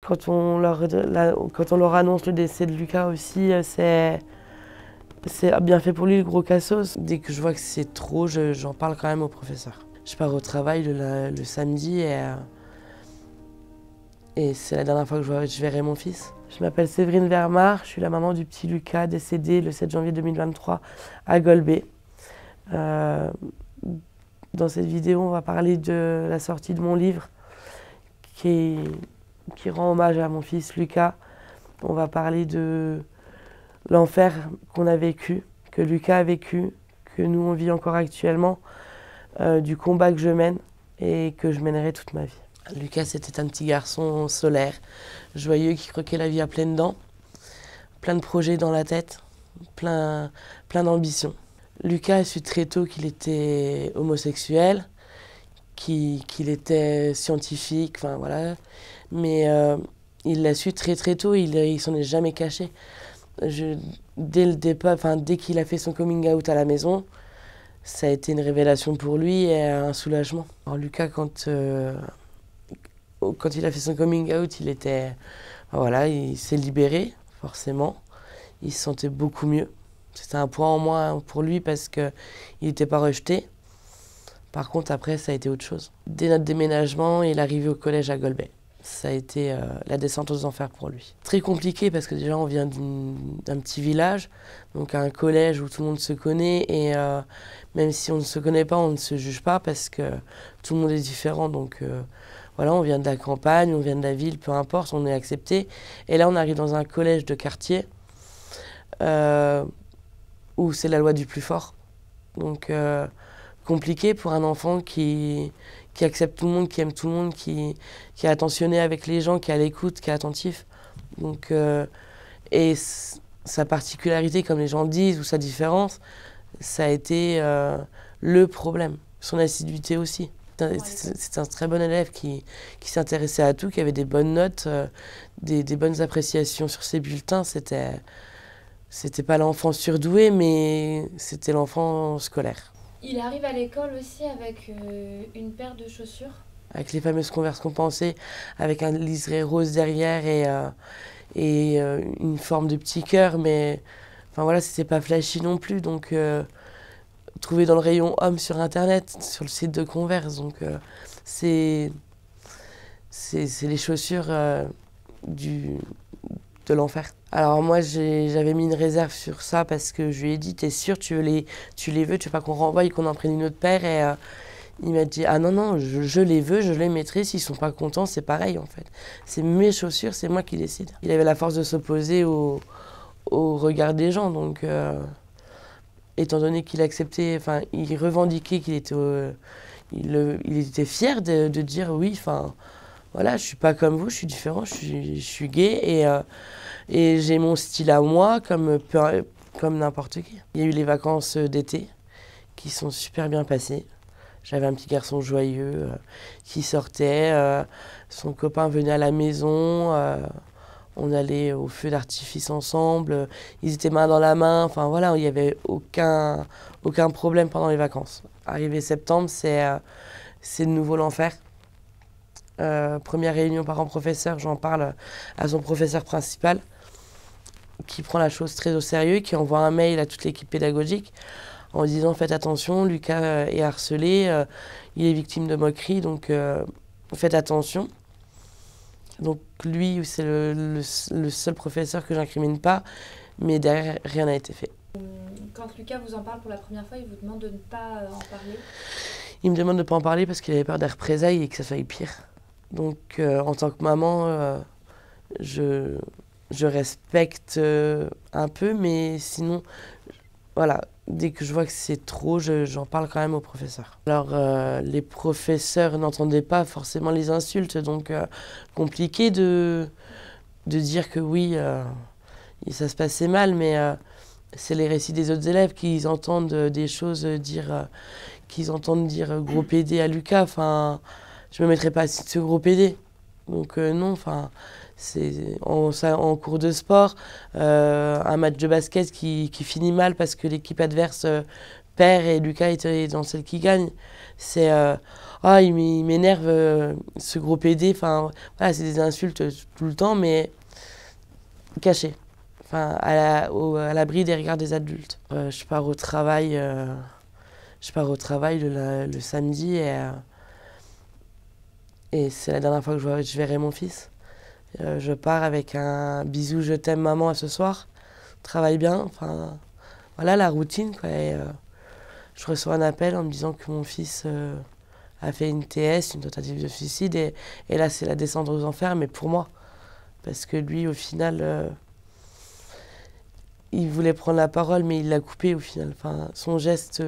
Quand on leur annonce le décès de Lucas aussi, c'est bien fait pour lui, le gros cassos. Dès que je vois que c'est trop, j'en parle quand même au professeur. Je pars au travail le samedi et c'est la dernière fois que je verrai mon fils. Je m'appelle Séverine Vermar, je suis la maman du petit Lucas décédé le 7 janvier 2023 à Golbet. Dans cette vidéo, on va parler de la sortie de mon livre qui rend hommage à mon fils Lucas. On va parler de l'enfer qu'on a vécu, que Lucas a vécu, que nous on vit encore actuellement, du combat que je mène et que je mènerai toute ma vie. Lucas, c'était un petit garçon solaire, joyeux, qui croquait la vie à pleines dents, plein de projets dans la tête, plein d'ambitions. Lucas a su très tôt qu'il était homosexuel, qu'il était scientifique, enfin voilà, mais il l'a su très tôt, il s'en est jamais caché. Dès le départ, dès qu'il a fait son coming out à la maison, ça a été une révélation pour lui et un soulagement. Alors Lucas, quand il a fait son coming out, il s'est libéré, forcément. Il se sentait beaucoup mieux. C'était un point en moins pour lui parce qu'il n'était pas rejeté. Par contre, après, ça a été autre chose. Dès notre déménagement et l'arrivée au collège à Golbet, ça a été la descente aux enfers pour lui. Très compliqué parce que déjà, on vient d'un petit village, donc un collège où tout le monde se connaît et même si on ne se connaît pas, on ne se juge pas parce que tout le monde est différent. Donc voilà, on vient de la campagne, on vient de la ville, peu importe, on est accepté. Et là, on arrive dans un collège de quartier où c'est la loi du plus fort. Donc compliqué pour un enfant qui accepte tout le monde, qui aime tout le monde, qui est attentionné avec les gens, qui est à l'écoute, qui est attentif. Donc, et sa particularité, comme les gens disent, ou sa différence, ça a été le problème. Son assiduité aussi. C'est un très bon élève qui s'intéressait à tout, qui avait des bonnes notes, des bonnes appréciations sur ses bulletins. C'était pas l'enfant surdoué, mais c'était l'enfant scolaire. Il arrive à l'école aussi avec une paire de chaussures. Avec les fameuses Converse compensées, avec un liseré rose derrière et une forme de petit cœur, mais enfin voilà, c'était pas flashy non plus. Donc trouvé dans le rayon homme sur internet, sur le site de Converse. Donc c'est les chaussures de l'enfer. Alors moi j'avais mis une réserve sur ça parce que je lui ai dit t'es sûr tu les veux, tu veux pas qu'on renvoie et qu'on en prenne une autre paire et il m'a dit ah non je les veux, je les mettrai, s'ils sont pas contents c'est pareil en fait. C'est mes chaussures, c'est moi qui décide. Il avait la force de s'opposer au regard des gens donc étant donné qu'il acceptait, enfin il revendiquait qu'il était il était fier de dire oui, enfin voilà, je suis pas comme vous, je suis différent, je suis gay et j'ai mon style à moi comme n'importe qui. Il y a eu les vacances d'été qui sont super bien passées. J'avais un petit garçon joyeux qui sortait, son copain venait à la maison, on allait au feu d'artifice ensemble, ils étaient main dans la main, enfin voilà, il n'y avait aucun problème pendant les vacances. Arrivé septembre, c'est de nouveau l'enfer. Première réunion parents-professeurs, j'en parle à son professeur principal qui prend la chose très au sérieux, qui envoie un mail à toute l'équipe pédagogique en disant faites attention, Lucas est harcelé, il est victime de moqueries, donc faites attention. Donc lui, c'est le seul professeur que j'incrimine pas, mais derrière, rien n'a été fait. Quand Lucas vous en parle pour la première fois, il vous demande de ne pas en parler? Il me demande de ne pas en parler parce qu'il avait peur des représailles et que ça soit pire. Donc en tant que maman, je respecte un peu, mais sinon, voilà, dès que je vois que c'est trop, j'en parle quand même au professeur. Alors les professeurs n'entendaient pas forcément les insultes, donc compliqué de dire que oui, ça se passait mal, mais c'est les récits des autres élèves qu'ils entendent des choses qu'ils entendent dire gros PD à Lucas, enfin je me mettrais pas assis de ce gros PD. Donc non, enfin c'est en cours de sport, un match de basket qui finit mal parce que l'équipe adverse perd et Lucas est dans celle qui gagne. C'est ah, il m'énerve ce gros PD. Enfin, voilà, c'est des insultes tout le temps, mais cachées. Enfin, à l'abri des regards des adultes. Je pars au travail le samedi et c'est la dernière fois que je verrai mon fils. Je pars avec un bisou, je t'aime maman à ce soir. Travaille bien, enfin voilà la routine quoi. Je reçois un appel en me disant que mon fils a fait une TS, une tentative de suicide et là c'est la descente aux enfers mais pour moi. Parce que lui au final il voulait prendre la parole mais il l'a coupé au final. Enfin, son geste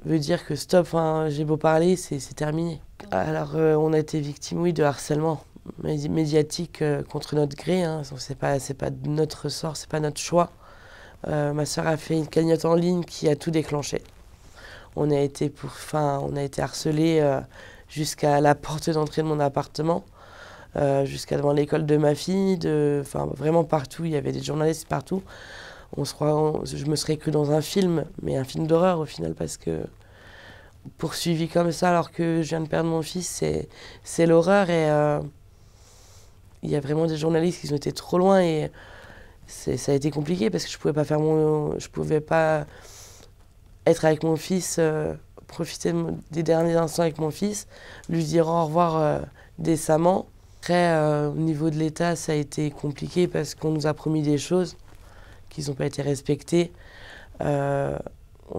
veut dire que stop, enfin, j'ai beau parler, c'est terminé. Alors on a été victime oui de harcèlement médiatique contre notre gré, hein. C'est pas de notre sort, c'est pas notre choix. Ma sœur a fait une cagnotte en ligne qui a tout déclenché. On a été harcelés jusqu'à la porte d'entrée de mon appartement, jusqu'à devant l'école de ma fille, enfin vraiment partout, il y avait des journalistes partout. Je me serais cru dans un film, mais un film d'horreur au final parce que poursuivi comme ça alors que je viens de perdre mon fils, c'est l'horreur et il y a vraiment des journalistes qui ont été trop loin et ça a été compliqué parce que je pouvais pas être avec mon fils, profiter des derniers instants avec mon fils, lui dire au revoir décemment. Après, au niveau de l'État, ça a été compliqué parce qu'on nous a promis des choses qui n'ont pas été respectées. On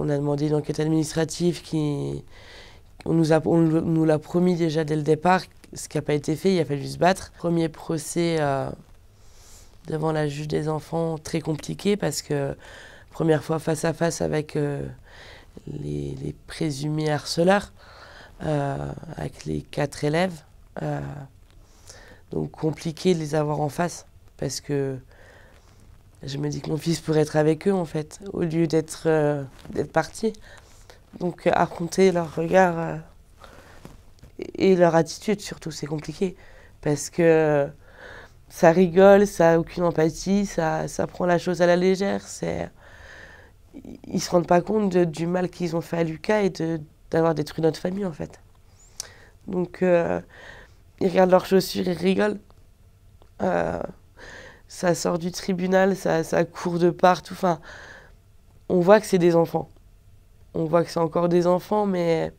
a demandé une enquête administrative on nous l'a promis déjà dès le départ, ce qui n'a pas été fait, il a fallu se battre. Premier procès devant la juge des enfants, très compliqué parce que première fois face à face avec les présumés harceleurs, avec les 4 élèves. Donc compliqué de les avoir en face parce que je me dis que mon fils pourrait être avec eux en fait, au lieu d'être parti. Donc affronter leur regard et leur attitude surtout, c'est compliqué. Parce que ça rigole, ça n'a aucune empathie, ça prend la chose à la légère. Ils ne se rendent pas compte du mal qu'ils ont fait à Lucas et d'avoir détruit notre famille en fait. Donc ils regardent leurs chaussures, ils rigolent. Ça sort du tribunal, ça court de partout. Enfin, on voit que c'est des enfants. On voit que c'est encore des enfants, mais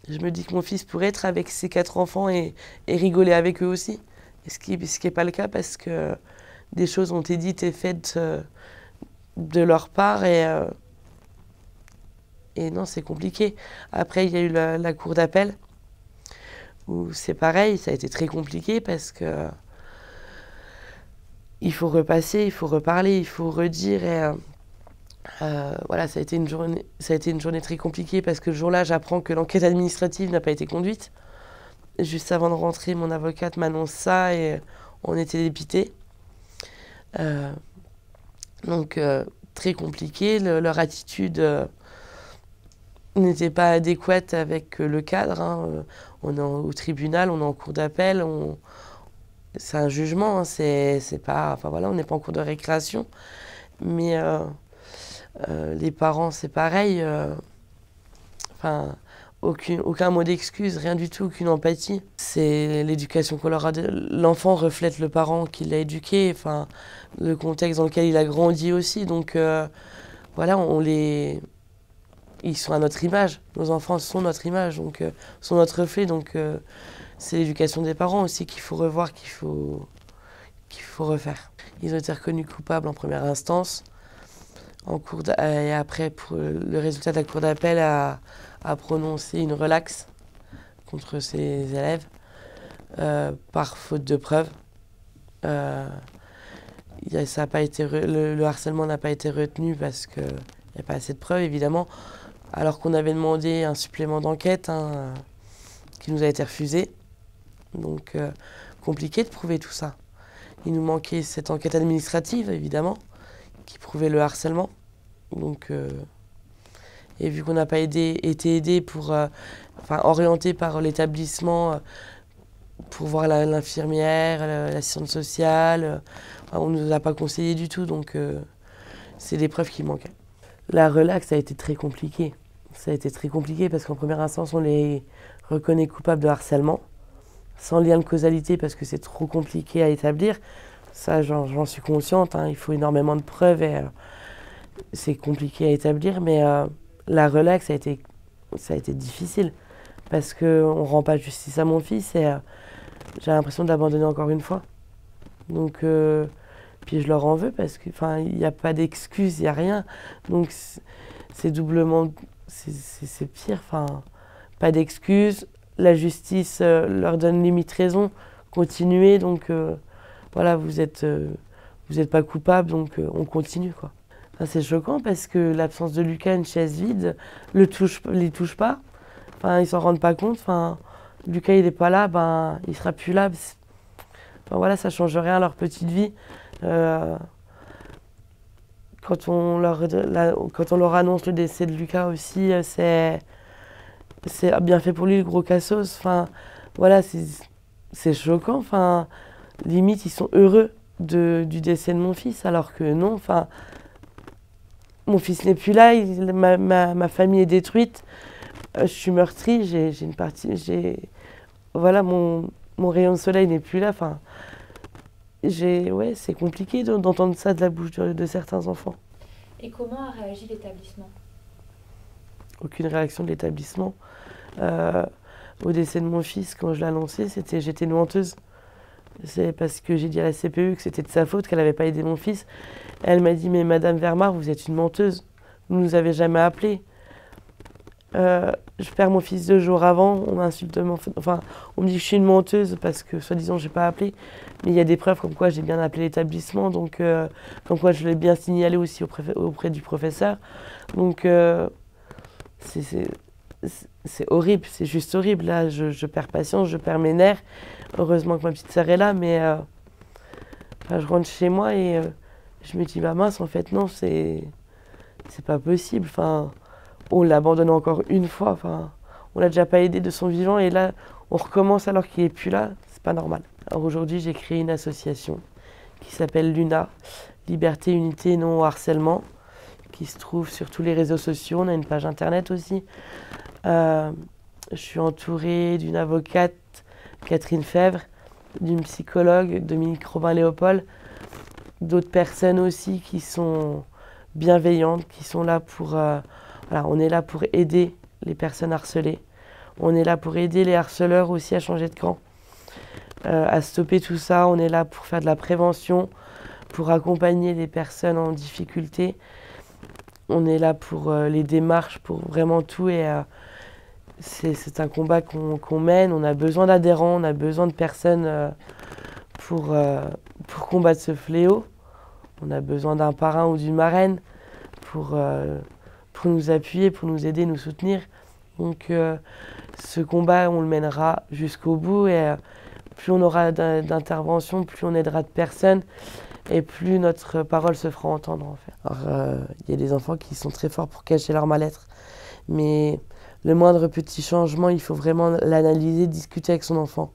je me dis que mon fils pourrait être avec ces 4 enfants et rigoler avec eux aussi. Ce qui n'est pas le cas parce que des choses ont été dites et faites de leur part et non, c'est compliqué. Après, il y a eu la cour d'appel où c'est pareil, ça a été très compliqué parce que il faut repasser, il faut reparler, il faut redire et voilà, ça a été une journée très compliquée parce que le jour-là, j'apprends que l'enquête administrative n'a pas été conduite. Juste avant de rentrer, mon avocate m'annonce ça et on était dépités. Donc très compliqué, leur attitude n'était pas adéquate avec le cadre. Hein. On est au tribunal, on est en cour d'appel, c'est un jugement, hein. C'est pas, enfin voilà, on n'est pas en cours de récréation, mais les parents, c'est pareil. Enfin, aucun mot d'excuse, rien du tout, aucune empathie. C'est l'éducation qu'on leur a. L'enfant reflète le parent qui l'a éduqué, enfin, le contexte dans lequel il a grandi aussi. Donc voilà, ils sont à notre image. Nos enfants sont notre image, donc sont notre reflet. Donc c'est l'éducation des parents aussi qu'il faut revoir, qu'il faut refaire. Ils ont été reconnus coupables en première instance. Et après, pour le résultat de la cour d'appel a prononcé une relaxe contre ses élèves par faute de preuves. Le harcèlement n'a pas été retenu parce qu'il n'y a pas assez de preuves, évidemment, alors qu'on avait demandé un supplément d'enquête qui nous a été refusé. Donc, compliqué de prouver tout ça. Il nous manquait cette enquête administrative, évidemment, qui prouvait le harcèlement. Donc, et vu qu'on n'a pas été aidé orienté par l'établissement pour voir l'infirmière, l'assistante sociale, on ne nous a pas conseillé du tout. Donc, c'est des preuves qui manquaient. La relax, ça a été très compliqué. Ça a été très compliqué parce qu'en première instance, on les reconnaît coupables de harcèlement, sans lien de causalité parce que c'est trop compliqué à établir. Ça, j'en suis consciente, hein, il faut énormément de preuves et c'est compliqué à établir, mais la relax, ça a été difficile parce qu'on ne rend pas justice à mon fils et j'ai l'impression de l'abandonner encore une fois. Donc, puis je leur en veux parce qu'il n'y a pas d'excuses, il n'y a rien. Donc c'est doublement, c'est pire. Pas d'excuses, la justice leur donne limite raison, continuez, donc voilà, vous êtes pas coupable, donc on continue, quoi. Enfin, c'est choquant parce que l'absence de Lucas, une chaise vide, les touche pas. Enfin, ils s'en rendent pas compte. Enfin, Lucas, il est pas là, ben, il sera plus là. Enfin, voilà, ça change rien à leur petite vie. Quand on leur annonce le décès de Lucas aussi, c'est bien fait pour lui, le gros cassos. Enfin, voilà, c'est choquant. Enfin, limite, ils sont heureux du décès de mon fils, alors que non. Enfin, mon fils n'est plus là, ma famille est détruite. Je suis meurtrie, j'ai une partie, voilà, mon rayon de soleil n'est plus là. Enfin, ouais, c'est compliqué d'entendre ça de la bouche de certains enfants. Et comment a réagi l'établissement? Aucune réaction de l'établissement. Au décès de mon fils, quand je l'ai annoncé, j'étais une menteuse. C'est parce que j'ai dit à la CPU que c'était de sa faute, qu'elle n'avait pas aidé mon fils. Elle m'a dit, mais Madame Vermar, vous êtes une menteuse. Vous ne nous avez jamais appelé. Je perds mon fils 2 jours avant, on m'insulte, enfin, on me dit que je suis une menteuse parce que, soi-disant, j'ai pas appelé. Mais il y a des preuves comme quoi j'ai bien appelé l'établissement, donc comme quoi je l'ai bien signalé aussi auprès du professeur. Donc c'est horrible, c'est juste horrible. Là, je perds patience, je perds mes nerfs. Heureusement que ma petite sœur est là, mais enfin, je rentre chez moi et je me dis, bah mince, en fait, non, c'est pas possible. Enfin, on l'abandonne encore une fois. Enfin, on l'a déjà pas aidé de son vivant et là, on recommence alors qu'il est plus là. C'est pas normal. Alors aujourd'hui, j'ai créé une association qui s'appelle Luna, Liberté, Unité, Non Harcèlement, qui se trouve sur tous les réseaux sociaux. On a une page internet aussi. Je suis entourée d'une avocate, Catherine Fèvre, d'une psychologue, Dominique Robin-Léopold, d'autres personnes aussi qui sont bienveillantes, qui sont là pour... voilà, on est là pour aider les personnes harcelées. On est là pour aider les harceleurs aussi à changer de camp, à stopper tout ça. On est là pour faire de la prévention, pour accompagner les personnes en difficulté. On est là pour les démarches, pour vraiment tout. Et c'est un combat qu'on mène. On a besoin d'adhérents, on a besoin de personnes pour combattre ce fléau. On a besoin d'un parrain ou d'une marraine pour nous appuyer, pour nous aider, nous soutenir. Donc ce combat, on le mènera jusqu'au bout et plus on aura d'interventions, plus on aidera de personnes et plus notre parole se fera entendre en fait. Alors il y a des enfants qui sont très forts pour cacher leur mal-être, mais le moindre petit changement, il faut vraiment l'analyser, discuter avec son enfant,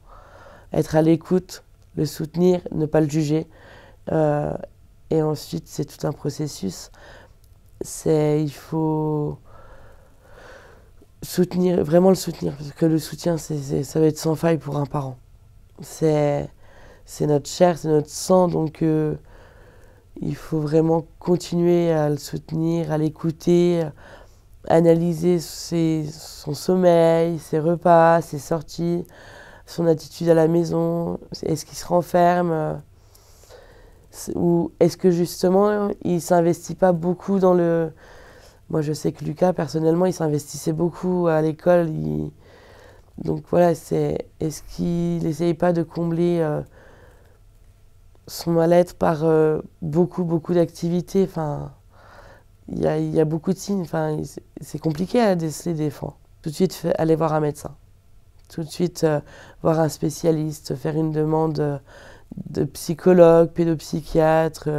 être à l'écoute, le soutenir, ne pas le juger. Et ensuite, c'est tout un processus. Il faut soutenir, vraiment le soutenir, parce que le soutien, ça va être sans faille pour un parent. C'est notre chair, c'est notre sang, donc il faut vraiment continuer à le soutenir, à l'écouter, analyser son sommeil, ses repas, ses sorties, son attitude à la maison, est-ce qu'il se renferme ou est-ce que justement il s'investit pas beaucoup dans le... Moi je sais que Lucas personnellement il s'investissait beaucoup à l'école, donc voilà, est-ce qu'il n'essaye pas de combler son mal-être par beaucoup d'activités. Enfin, il y a beaucoup de signes, enfin, c'est compliqué à déceler des fois. Tout de suite aller voir un médecin, tout de suite voir un spécialiste, faire une demande de psychologue, pédopsychiatre,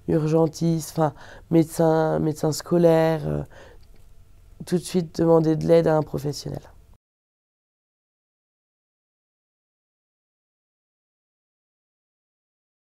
urgentiste, enfin médecin scolaire, tout de suite demander de l'aide à un professionnel.